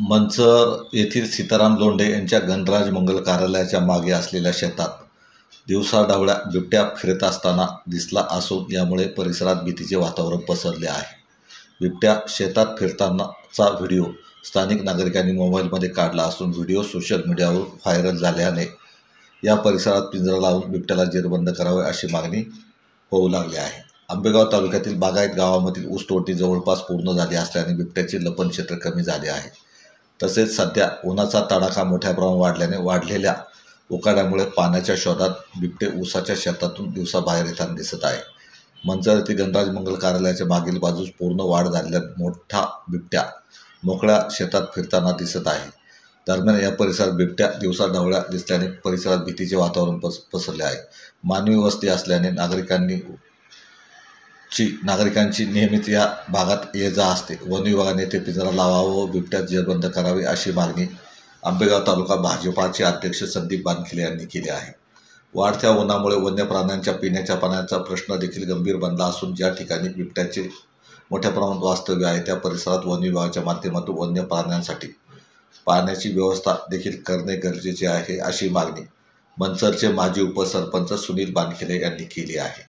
मंचर येथील सीताराम लोंढे यांच्या गणराज मंगल कार्यालयाच्या मागे असलेल्या शेतात दिवसाढवळ्या बिबट्या फिरत असताना दिसला असून यामुळे परिसरात भीतीचे वातावरण पसरले आहे. बिबट्या शेतात फिरतानाचा व्हिडिओ स्थानिक नागरिकांनी मोबाईलमध्ये काढला असून व्हिडिओ सोशल मीडियावर व्हायरल झाल्याने या परिसरात पिंजरा लावून बिबट्याला जेरबंद करावे अशी मागणी होऊ लागली आहे. आंबेगाव तालुक्यातील बागायत गावामधील ऊस तोडणी जवळपास पूर्ण झाली असल्याने बिबट्याचे लपण क्षेत्र कमी झाले आहे. तसेच सध्या उन्हाचा तडाखा मोठ्या प्रमाणात वाढल्याने वाढलेल्या उकाड्यामुळे पाण्याच्या शोधात बिबटे ऊसाच्या शेतातून दिवसा बाहेर येताना दिसत आहे. मंचर येथील गणराज मंगल कार्यालयाच्या मागील बाजूस पूर्ण वाढ झालेला मोठा बिबट्या मोकळ्या शेतात फिरताना दिसत आहे. दरम्यान या परिसरात बिबट्या दिवसाढवळ्या दिसल्याने परिसरात भीतीचे वातावरण पसरले आहे. मानवी वस्ती असल्याने नागरिकांची नेहमीच या भागात ये-जा असते. वन विभागाने येथे पिंजरा लावावा व बिबट्यास जेरबंद करावे अशी मागणी आंबेगाव तालुका भाजपाचे अध्यक्ष संदीप बानखिले यांनी केली आहे. वाढत्या उन्हामुळे वन्य प्राण्यांच्या पिण्याच्या पाण्याचा प्रश्न देखील गंभीर बनला असून ज्या ठिकाणी बिबट्याचे मोठ्या प्रमाणात वास्तव्य आहे त्या परिसरात वन विभागाच्या माध्यमातून वन्य प्राण्यांसाठी पाण्याची व्यवस्था देखील करणे गरजेचे आहे अशी मागणी मंचरचे माजी उपसरपंच सुनील बानखिले यांनी केली आहे.